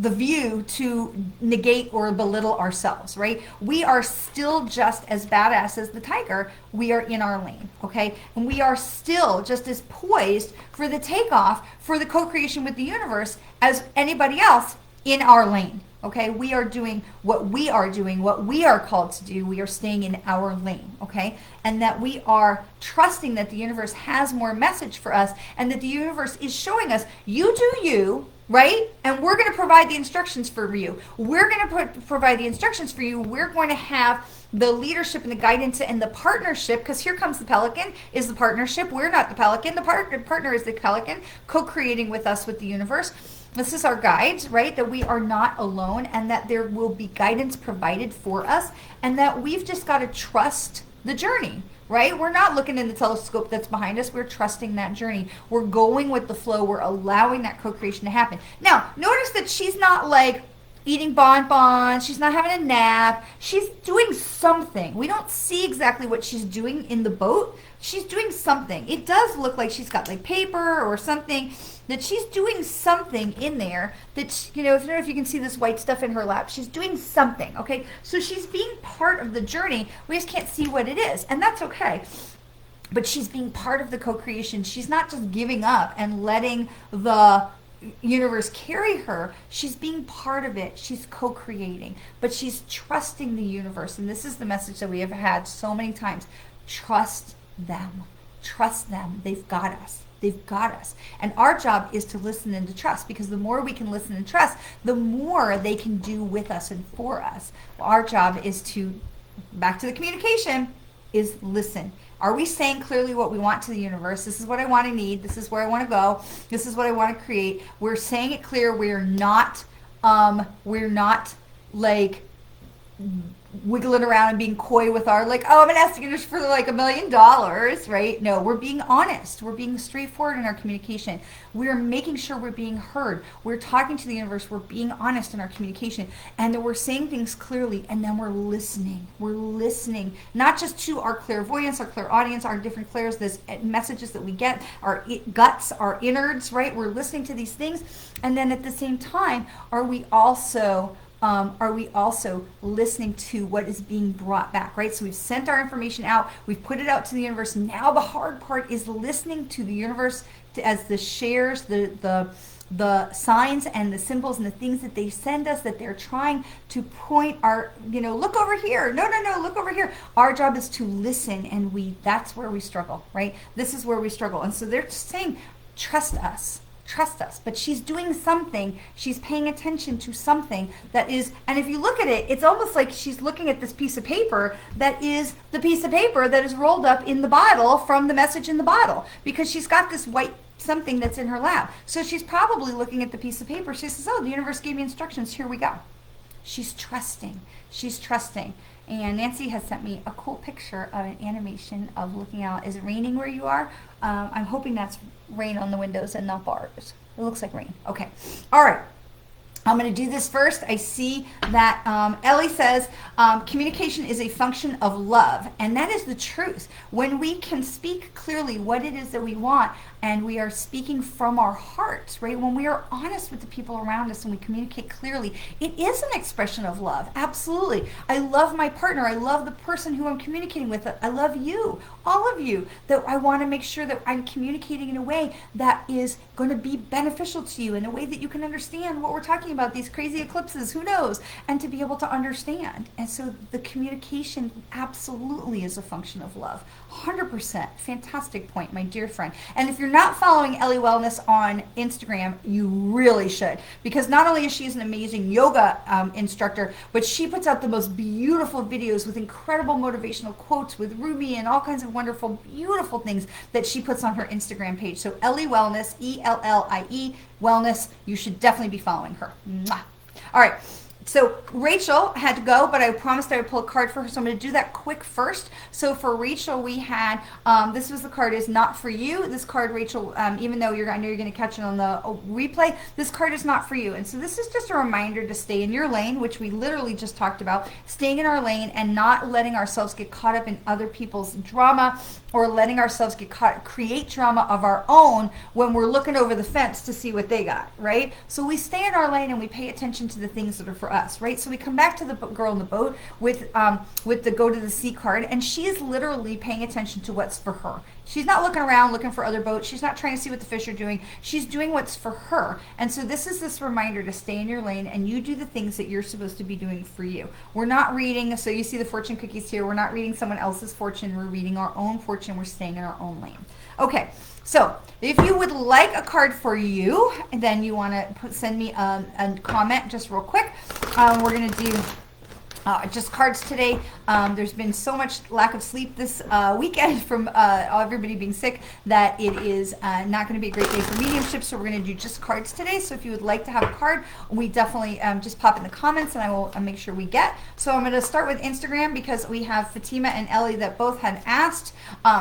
the view to negate or belittle ourselves, right? We are still just as badass as the tiger. We are in our lane, okay? And we are still just as poised for the takeoff, for the co-creation with the universe as anybody else in our lane, okay? We are doing what we are doing, what we are called to do. We are staying in our lane, okay? And that we are trusting that the universe has more message for us and that the universe is showing us, you do you, right? And we're going to provide the instructions for you. We're going to provide the instructions for you. We're going to have the leadership and the guidance and the partnership, because here comes the pelican, is the partnership. We're not the pelican. The partner is the pelican, co-creating with us with the universe. This is our guides, right? That we are not alone and that there will be guidance provided for us and that we've just got to trust the journey. Right? We're not looking in the telescope that's behind us. We're trusting that journey. We're going with the flow. We're allowing that co-creation to happen. Now, notice that she's not like eating bonbons. She's not having a nap. She's doing something. We don't see exactly what she's doing in the boat. She's doing something. It does look like she's got like paper or something, that she's doing something in there that, I don't know if you can see this white stuff in her lap. She's doing something, okay? So she's being part of the journey. We just can't see what it is, and that's okay. But she's being part of the co-creation. She's not just giving up and letting the universe carry her. She's being part of it. She's co-creating, but she's trusting the universe. And this is the message that we have had so many times. Trust them. Trust them. They've got us. They've got us. And our job is to listen and to trust, because the more we can listen and trust, the more they can do with us and for us. Our job is to, back to the communication, is listen. Are we saying clearly what we want to the universe? This is what I want to need. This is where I want to go. This is what I want to create. We're saying it clear. We're not like wiggling around and being coy with our like, oh, I'm asking you for like $1 million, right? No, we're being honest. We're being straightforward in our communication. We're making sure we're being heard. We're talking to the universe. We're being honest in our communication, and that we're saying things clearly, and then we're listening. We're listening, not just to our clairvoyance, our clairaudience, our different clairs, this messages that we get, our guts, our innards, right? We're listening to these things, and then at the same time, are we also listening to what is being brought back, right? So we've sent our information out, we've put it out to the universe. Now the hard part is listening to the universe as the shares, the signs and the symbols and the things that they send us, that they're trying to point our, look over here. No, look over here. Our job is to listen, and that's where we struggle, right? This is where we struggle. And so they're saying, trust us. Trust us. But she's doing something. She's paying attention to something that is, and if you look at it, it's almost like she's looking at this piece of paper that is the piece of paper that is rolled up in the bottle from the message in the bottle, because she's got this white something that's in her lap. So she's probably looking at the piece of paper. She says, oh, the universe gave me instructions. Here we go. She's trusting. She's trusting. And Nancy has sent me a cool picture of an animation of looking out. Is it raining where you are? I'm hoping that's rain on the windows and not bars. It looks like rain. Okay. All right. I'm going to do this first. I see that Ellie says communication is a function of love, and that is the truth. When we can speak clearly what it is that we want, and we are speaking from our hearts, right? When we are honest with the people around us and we communicate clearly, it is an expression of love. Absolutely. I love my partner. I love the person who I'm communicating with. I love you, all of you, that I want to make sure that I'm communicating in a way that is going to be beneficial to you, in a way that you can understand what we're talking about, these crazy eclipses, who knows, and to be able to understand. And so the communication absolutely is a function of love. 100%. Fantastic point, my dear friend. And if you're not following Ellie Wellness on Instagram, you really should, because not only is she an amazing yoga instructor, but she puts out the most beautiful videos with incredible motivational quotes with Ruby and all kinds of wonderful, beautiful things that she puts on her Instagram page. So Ellie Wellness, ELLIE Wellness, you should definitely be following her. Mwah. All right. So Rachel had to go, but I promised I would pull a card for her, so I'm going to do that quick first. So for Rachel, we had, this was the card is not for you. This card, Rachel, even though I know you're going to catch it on the replay, this card is not for you. And so this is just a reminder to stay in your lane, which we literally just talked about, staying in our lane and not letting ourselves get caught up in other people's drama, or letting ourselves get caught, create drama of our own when we're looking over the fence to see what they got, right? So we stay in our lane and we pay attention to the things that are for us, right? So we come back to the girl in the boat with the go to the sea card, and she's literally paying attention to what's for her. She's not looking around looking for other boats. She's not trying to see what the fish are doing. She's doing what's for her. And so this is this reminder to stay in your lane and you do the things that you're supposed to be doing for you. We're not reading, so you see the fortune cookies here. We're not reading someone else's fortune. We're reading our own fortune. We're staying in our own lane. Okay, so if you would like a card for you, and then you want to send me a comment just real quick. We're going to do just cards today. There's been so much lack of sleep this weekend from everybody being sick that it is not going to be a great day for mediumship, so we're going to do just cards today. So if you would like to have a card, we definitely just pop in the comments and I will make sure we get. So I'm going to start with Instagram because we have Fatima and Ellie that both had asked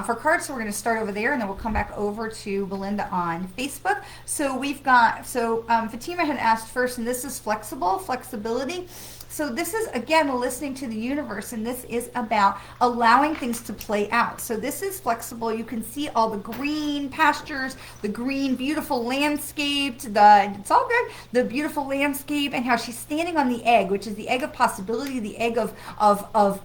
for cards, so we're going to start over there and then we'll come back over to Belinda on Facebook. So we've got, Fatima had asked first, and this is flexibility. So this is, again, listening to the universe, and this is about allowing things to play out. So this is flexible. You can see all the green pastures, the green, beautiful landscape, it's all good, the beautiful landscape, and how she's standing on the egg, which is the egg of possibility. The egg of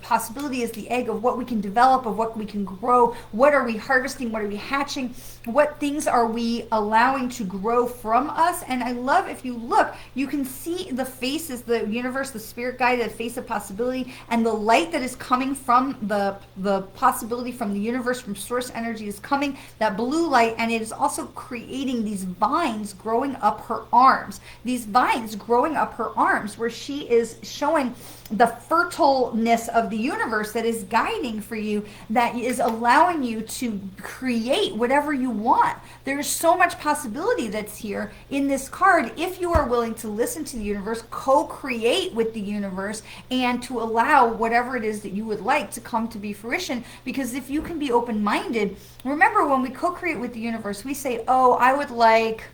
possibility is the egg of what we can develop, of what we can grow. What are we harvesting? What are we hatching? What things are we allowing to grow from us? And I love, if you look, you can see the faces, the universe, the spirit guide, the face of possibility, and the light that is coming from the possibility from the universe, from source energy is coming, that blue light, and it is also creating these vines growing up her arms. These vines growing up her arms, where she is showing the fertileness of the universe that is guiding for you, that is allowing you to create whatever you want. There's so much possibility that's here in this card if you are willing to listen to the universe, co-create with the universe, and to allow whatever it is that you would like to come to be fruition. Because if you can be open-minded, remember when we co-create with the universe, we say, oh, I would like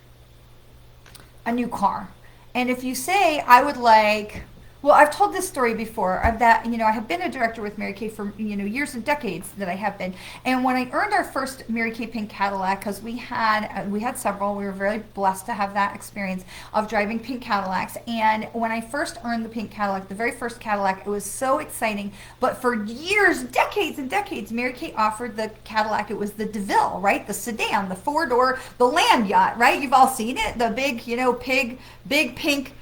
a new car. And if you say, I would like, well, I've told this story before that, I have been a director with Mary Kay for, years and decades that I have been. And when I earned our first Mary Kay pink Cadillac, because we had several, we were very blessed to have that experience of driving pink Cadillacs. And when I first earned the pink Cadillac, the very first Cadillac, it was so exciting. But for years, decades and decades, Mary Kay offered the Cadillac. It was the DeVille, right? The sedan, the four-door, the land yacht, right? You've all seen it, the big, big pink,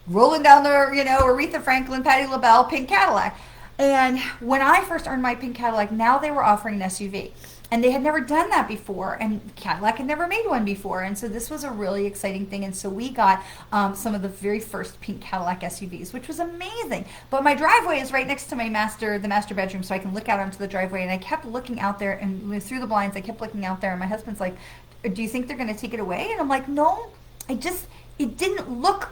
rolling down the, Aretha Franklin, Patti LaBelle, pink Cadillac. And when I first earned my pink Cadillac, now they were offering an SUV. And they had never done that before, and Cadillac had never made one before. And so this was a really exciting thing. And so we got some of the very first pink Cadillac SUVs, which was amazing. But my driveway is right next to the master bedroom, so I can look out onto the driveway. And I kept looking out there, and through the blinds, I kept looking out there. And my husband's like, do you think they're going to take it away? And I'm like, no, it didn't look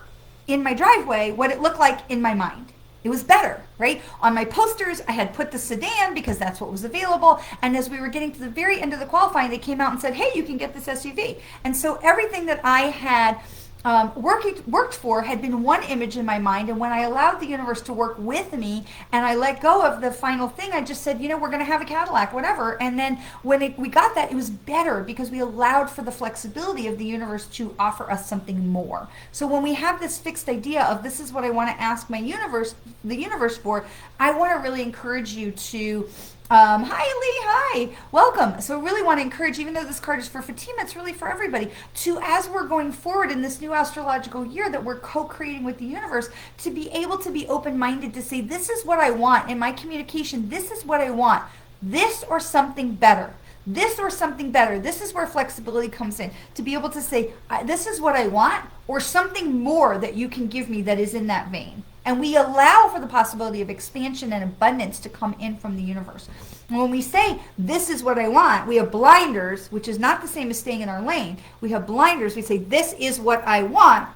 in my driveway what it looked like in my mind. It was better, right? On my posters, I had put the sedan because that's what was available. And as we were getting to the very end of the qualifying, they came out and said, hey, you can get this SUV. And so everything that I had worked for had been one image in my mind, and when I allowed the universe to work with me and I let go of the final thing, I just said, we're going to have a Cadillac, whatever. And then when we got that, it was better because we allowed for the flexibility of the universe to offer us something more. So when we have this fixed idea of this is what I want to ask the universe for, I want to really encourage you to hi Lee, hi, welcome. So really want to encourage, even though this card is for Fatima, it's really for everybody, to, as we're going forward in this new astrological year that we're co-creating with the universe, to be able to be open-minded to say, this is what I want in my communication, this is what I want, this or something better. This or something better. This is where flexibility comes in. To be able to say, this is what I want, or something more that you can give me that is in that vein. And we allow for the possibility of expansion and abundance to come in from the universe. And when we say, this is what I want, we have blinders, which is not the same as staying in our lane. We have blinders. We say, this is what I want.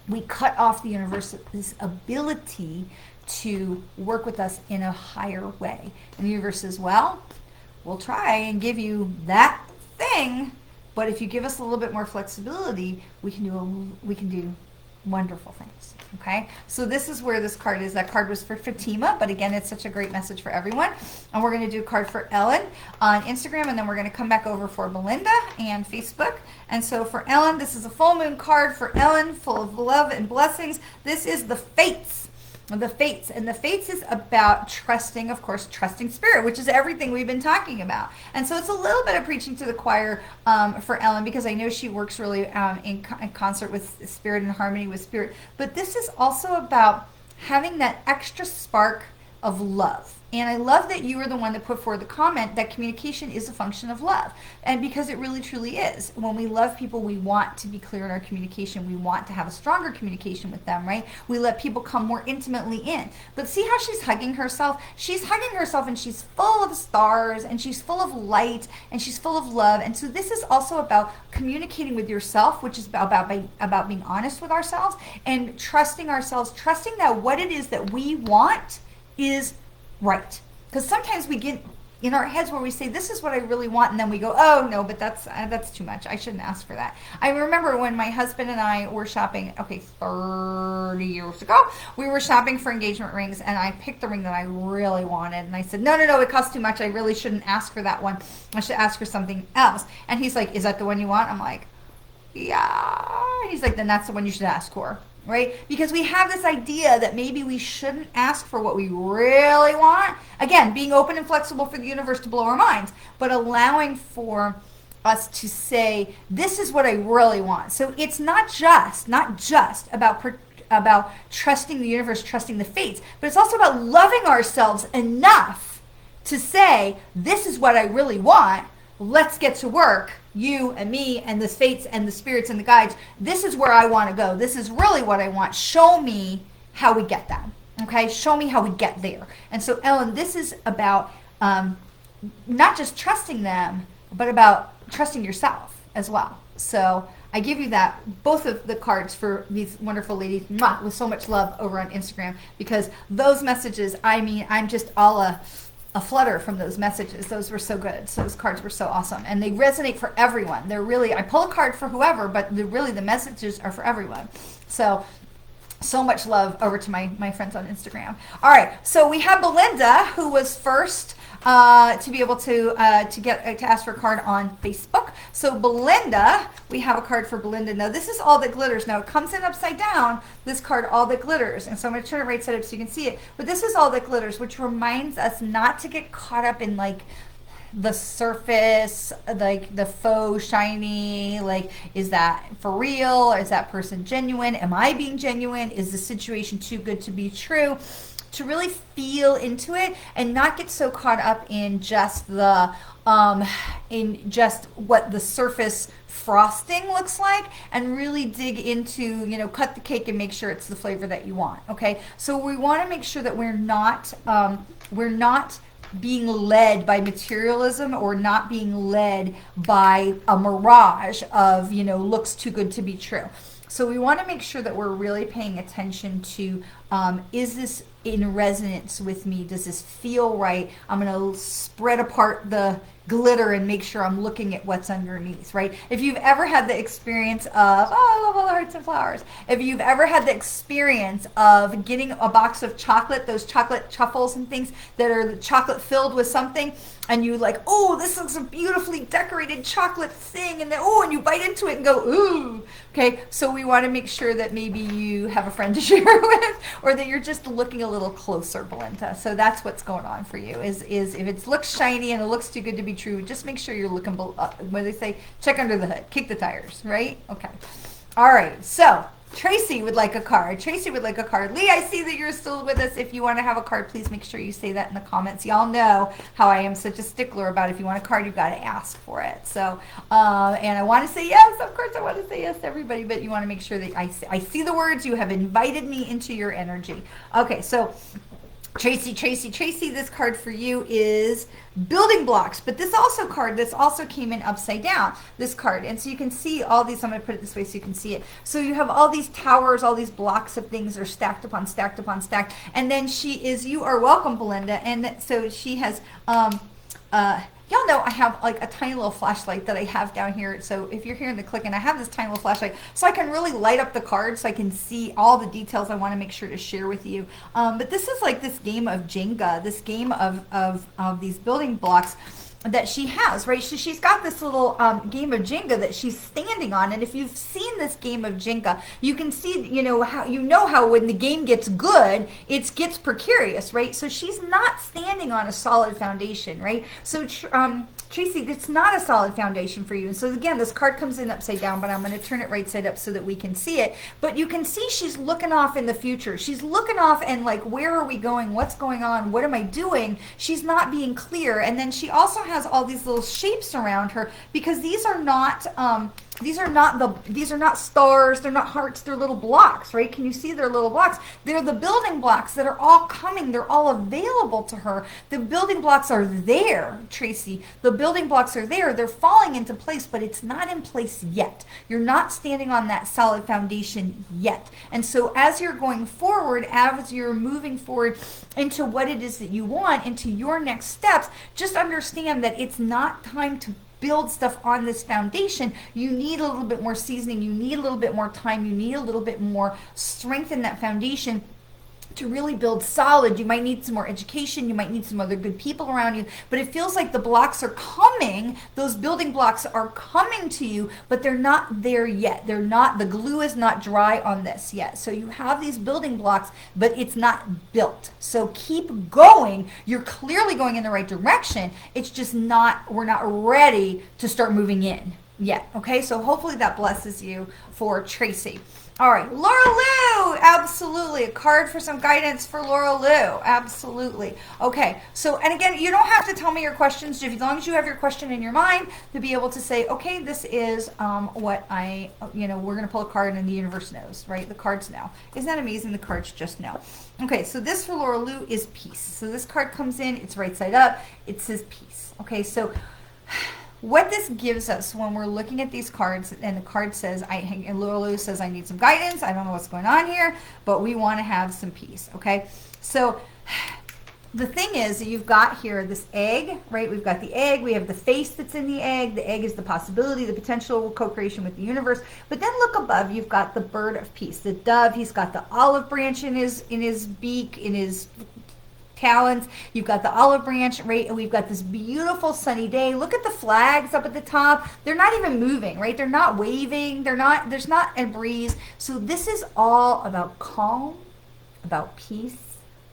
We cut off the universe's ability to work with us in a higher way. And the universe says, well, we'll try and give you that thing, but if you give us a little bit more flexibility, we can do wonderful things. Okay, so this is where this card is. That card was for Fatima, but again, it's such a great message for everyone. And we're going to do a card for Ellen on Instagram, and then we're going to come back over for Belinda and Facebook. And so for Ellen, this is a full moon card for Ellen, full of love and blessings. This is the Fates. The Fates. And the Fates is about trusting, of course, trusting spirit, which is everything we've been talking about. And so it's a little bit of preaching to the choir for Ellen, because I know she works really in concert with spirit and harmony with spirit. But this is also about having that extra spark of love. And I love that you are the one that put forward the comment that communication is a function of love. And because it really truly is. When we love people, we want to be clear in our communication. We want to have a stronger communication with them, right? We let people come more intimately in. But see how she's hugging herself? She's hugging herself, and she's full of stars, and she's full of light, and she's full of love. And so this is also about communicating with yourself, which is about being honest with ourselves and trusting ourselves, trusting that what it is that we want is right. Because sometimes we get in our heads where we say, this is what I really want, and then we go, oh no, but that's too much. I shouldn't ask for that. I remember when my husband and I were shopping, 30 years ago, we were shopping for engagement rings, and I picked the ring that I really wanted, and I said, no, it costs too much. I really shouldn't ask for that one. I should ask for something else. And he's like, is that the one you want? I'm like, yeah. He's like, then that's the one you should ask for. Right? Because we have this idea that maybe we shouldn't ask for what we really want. Again, being open and flexible for the universe to blow our minds, but allowing for us to say, this is what I really want. So it's not just about trusting the universe, trusting the fates, but it's also about loving ourselves enough to say, this is what I really want. Let's get to work, you and me and the fates and the spirits and the guides. This is where I want to go. This is really what I want. Show me how we get that. Okay? Show me how we get there. And so, Ellen, this is about not just trusting them, but about trusting yourself as well. So I give you both of the cards for these wonderful ladies with so much love over on Instagram, because those messages, I'm just all a flutter from those messages. Those were so good. So those cards were so awesome. And they resonate for everyone. They're really, I pull a card for whoever, but the messages are for everyone. So much love over to my friends on Instagram. All right. So we have Belinda, who was first to be able to ask for a card on Facebook. So Belinda, we have a card for Belinda. Now this is All That Glitters. Now it comes in upside down, this card, All That Glitters. And so I'm going to turn it right side up so you can see it. But this is All That Glitters, which reminds us not to get caught up in like the surface, like the faux shiny, like, is that for real? Is that person genuine? Am I being genuine? Is the situation too good to be true? To really feel into it and not get so caught up in just what the surface frosting looks like, and really dig into, cut the cake and make sure it's the flavor that you want. Okay, so we want to make sure that we're not being led by materialism, or not being led by a mirage of, looks too good to be true. So we want to make sure that we're really paying attention to, is this in resonance with me? Does this feel right? I'm going to spread apart the glitter and make sure I'm looking at what's underneath, right? If you've ever had the experience of, oh, I love all the hearts and flowers. If you've ever had the experience of getting a box of chocolate, those chocolate truffles and things that are chocolate filled with something, and you like, oh, this looks a beautifully decorated chocolate thing, and then, oh, and you bite into it and go, ooh. Okay, so we want to make sure that maybe you have a friend to share with, or that you're just looking a little closer, Belinda. So that's what's going on for you. Is if it looks shiny and it looks too good to be true, just make sure you're looking. What they say, check under the hood, kick the tires, right? Okay. All right. So Tracy would like a card. Tracy would like a card. Lee, I see that you're still with us. If you want to have a card, please make sure you say that in the comments. Y'all know how I am such a stickler about if you want a card, you've got to ask for it. So, and I want to say yes. Of course, I want to say yes to everybody, but you want to make sure that I see the words. You have invited me into your energy. Okay, so Tracy, this card for you is building blocks, but this also came in upside down, this card. And so you can see all these, I'm going to put it this way so you can see it. So you have all these towers, all these blocks of things are stacked upon stacked upon stacked. And then you are welcome, Belinda. And so she has, y'all know I have like a tiny little flashlight that I have down here. So if you're hearing the clicking, I have this tiny little flashlight so I can really light up the card so I can see all the details I want to make sure to share with you. But this is like this game of Jenga, this game of these building blocks that she has, right? So she's got this little game of Jenga that she's standing on, and if you've seen this game of Jenga, you can see, how when the game gets good, it gets precarious, right? So she's not standing on a solid foundation, right? So Tracy, it's not a solid foundation for you. And so again, this card comes in upside down, but I'm going to turn it right side up so that we can see it. But you can see she's looking off in the future. She's looking off and like, where are we going? What's going on? What am I doing? She's not being clear. And then she also has all these little shapes around her because these are not stars, they're not hearts, they're little blocks, right? Can you see they're little blocks? They're the building blocks that are all coming, they're all available to her. The building blocks are there, Tracy. The building blocks are there, they're falling into place, but it's not in place yet. You're not standing on that solid foundation yet. And so as you're going forward, as you're moving forward into what it is that you want, into your next steps, just understand that it's not time to build stuff on this foundation. You need a little bit more seasoning, you need a little bit more time, you need a little bit more strength in that foundation to really build solid. You might need some more education, you might need some other good people around you, but it feels like the blocks are coming, those building blocks are coming to you, but they're not there yet. The glue is not dry on this yet. So you have these building blocks, but it's not built. So keep going. You're clearly going in the right direction. It's just we're not ready to start moving in yet. Okay, so hopefully that blesses you for Tracy. All right, Laura Lou, absolutely. A card for some guidance for Laura Lou, absolutely. Okay, so, and again, you don't have to tell me your questions, as long as you have your question in your mind to be able to say, okay, this is what we're going to pull a card and the universe knows, right? The cards know. Isn't that amazing? The cards just know. Okay, so this for Laura Lou is peace. So this card comes in, it's right side up, it says peace. Okay, so what this gives us when we're looking at these cards, and the card says, and Lulu says, I need some guidance. I don't know what's going on here, but we want to have some peace, okay? So the thing is that you've got here this egg, right? We've got the egg. We have the face that's in the egg. The egg is the possibility, the potential co-creation with the universe. But then look above, you've got the bird of peace, the dove. He's got the olive branch in his beak, in his talons. You've got the olive branch, right? And we've got this beautiful sunny day. Look at the flags up at the top. They're not even moving, right? They're not waving. There's not a breeze. So this is all about calm, about peace,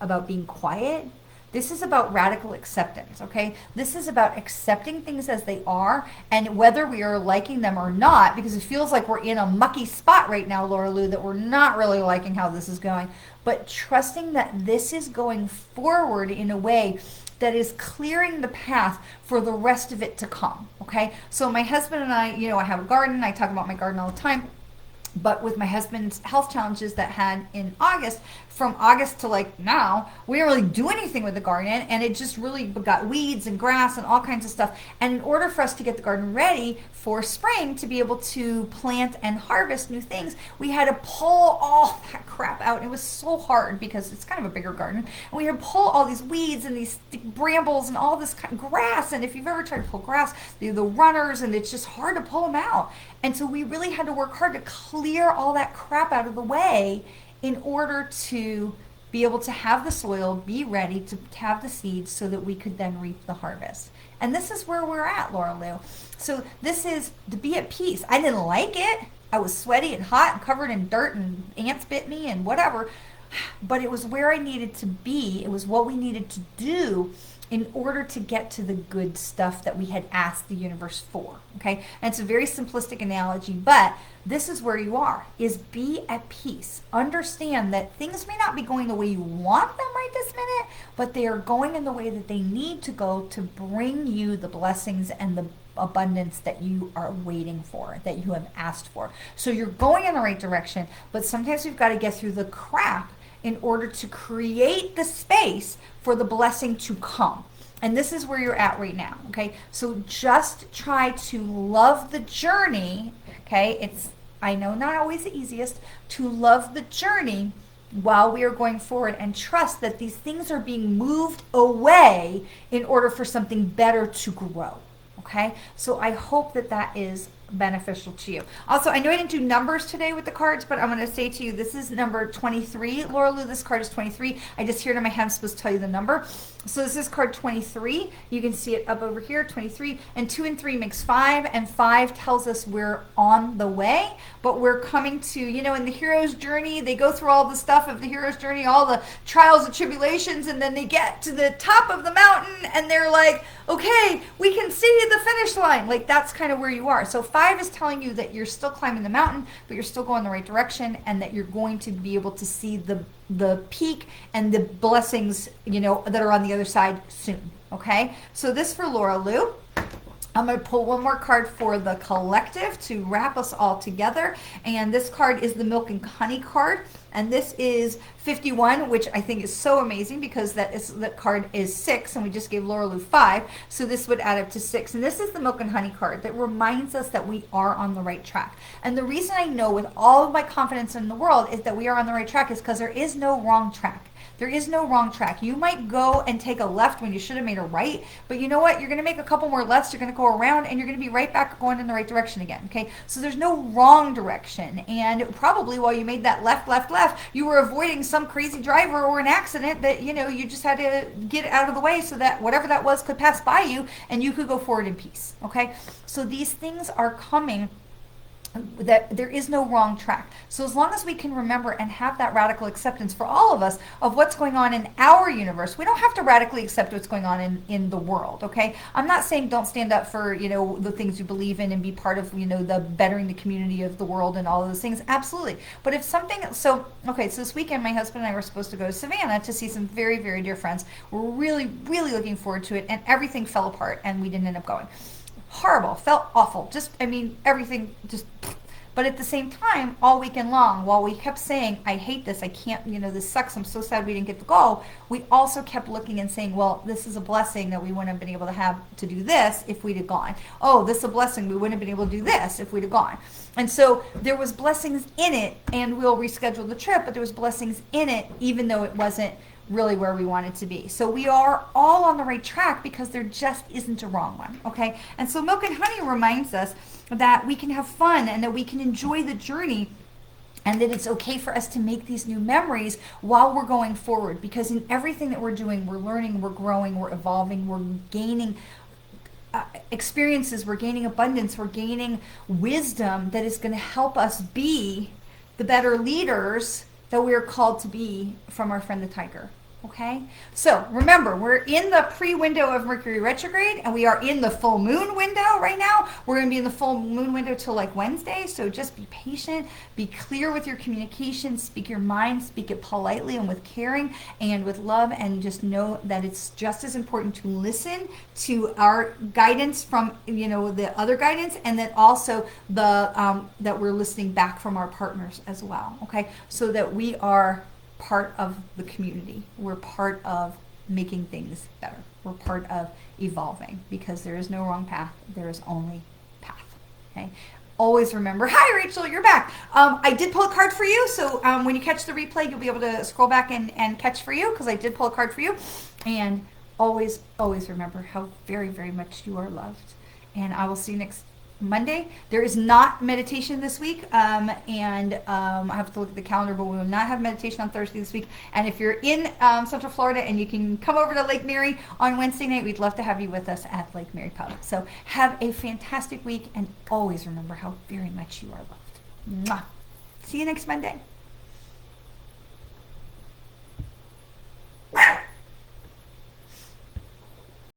about being quiet. This is about radical acceptance, okay? This is about accepting things as they are, and whether we are liking them or not, because it feels like we're in a mucky spot right now, Laura Lou, that we're not really liking how this is going, but trusting that this is going forward in a way that is clearing the path for the rest of it to come, okay? So my husband and I have a garden. I talk about my garden all the time. But with my husband's health challenges that had in August, from August to like now, we didn't really do anything with the garden, and it just really got weeds and grass and all kinds of stuff. And in order for us to get the garden ready for spring to be able to plant and harvest new things, we had to pull all that crap out. It was so hard because it's kind of a bigger garden, and we had to pull all these weeds and these brambles and all this kind of grass. And if you've ever tried to pull grass, the runners, and it's just hard to pull them out. And so we really had to work hard to clear all that crap out of the way in order to be able to have the soil be ready to have the seeds so that we could then reap the harvest. And this is where we're at, Laura Lou. So this is to be at peace. I didn't like it. I was sweaty and hot and covered in dirt and ants bit me and whatever. But it was where I needed to be. It was what we needed to do in order to get to the good stuff that we had asked the universe for. Okay? And it's a very simplistic analogy, but this is where you are, is be at peace. Understand that things may not be going the way you want them right this minute, but they are going in the way that they need to go to bring you the blessings and the abundance that you are waiting for, that you have asked for. So you're going in the right direction, but sometimes we've got to get through the crap in order to create the space for the blessing to come. And this is where you're at right now, okay? So just try to love the journey, okay? It's, I know, not always the easiest, to love the journey while we are going forward, and trust that these things are being moved away in order for something better to grow, okay? So I hope that that is beneficial to you. Also, I know I didn't do numbers today with the cards, but I'm going to say to you, this is number 23. Laura Lou, this card is 23. I just hear it in my head, I'm supposed to tell you the number. So this is card 23. You can see it up over here, 23. And 2 and 3 makes 5, and 5 tells us we're on the way, but we're coming to, you know, in the hero's journey, they go through all the stuff of the hero's journey, all the trials and tribulations, and then they get to the top of the mountain, and they're like, okay, we can see the finish line. Like, that's kind of where you are. So 5 is telling you that you're still climbing the mountain, but you're still going the right direction, and that you're going to be able to see the peak and the blessings, you know, that are on the other side soon. Okay, so this for Laura Lou. I'm going to pull one more card for the collective to wrap us all together. And this card is the Milk and Honey card. And this is 51, which I think is so amazing because that card is 6, and we just gave Laura Lou 5. So this would add up to 6. And this is the Milk and Honey card that reminds us that we are on the right track. And the reason I know with all of my confidence in the world is that we are on the right track is because there is no wrong track. There is no wrong track. You might go and take a left when you should have made a right, but you know what? You're going to make a couple more lefts, you're going to go around, and you're going to be right back going in the right direction again, okay? So there's no wrong direction, and probably while you made that left, you were avoiding some crazy driver or an accident that, you know, you just had to get out of the way so that whatever that was could pass by you, and you could go forward in peace, okay? So these things are coming, that there is no wrong track. So as long as we can remember and have that radical acceptance for all of us of what's going on in our universe, we don't have to radically accept what's going on in the world, okay? I'm not saying don't stand up for, you know, the things you believe in and be part of, you know, the bettering the community of the world and all of those things. Absolutely. But if something, so this weekend, my husband and I were supposed to go to Savannah to see some very, very dear friends. We're really, really looking forward to it, and everything fell apart and we didn't end up going. Horrible, felt awful, just, I mean, everything just, but at the same time, all weekend long, while we kept saying, I hate this, I can't, you know, this sucks, I'm so sad we didn't get to go, we also kept looking and saying, well, this is a blessing that we wouldn't have been able to have to do this if we'd have gone. Oh, this is a blessing, we wouldn't have been able to do this if we'd have gone. And so there was blessings in it, and we'll reschedule the trip, but there was blessings in it, even though it wasn't really where we wanted to be. So we are all on the right track because there just isn't a wrong one, okay? And so Milk and Honey reminds us that we can have fun and that we can enjoy the journey, and that it's okay for us to make these new memories while we're going forward, because in everything that we're doing, we're learning, we're growing, we're evolving, we're gaining experiences, we're gaining abundance, we're gaining wisdom that is going to help us be the better leaders that we are called to be from our friend the tiger. Okay, so remember, we're in the pre-window of Mercury retrograde, and we are in the full moon window right now. We're going to be in the full moon window till like Wednesday, so just be patient, be clear with your communication, speak your mind, speak it politely and with caring and with love, and just know that it's just as important to listen to our guidance from, the other guidance, and then also the that we're listening back from our partners as well. Okay, so that we are part of the community. We're part of making things better. We're part of evolving, because there is no wrong path. There is only path. Okay. Always remember. Hi, Rachel. You're back. I did pull a card for you, so when you catch the replay, you'll be able to scroll back and catch for you, because I did pull a card for you. And always, always remember how very, very much you are loved. And I will see you next Monday. There is not meditation this week, and I have to look at the calendar, but we will not have meditation on Thursday this week. And if you're in Central Florida and you can come over to Lake Mary on Wednesday night, we'd love to have you with us at Lake Mary Pub. So have a fantastic week, and always remember how very much you are loved. Mwah. See you next Monday.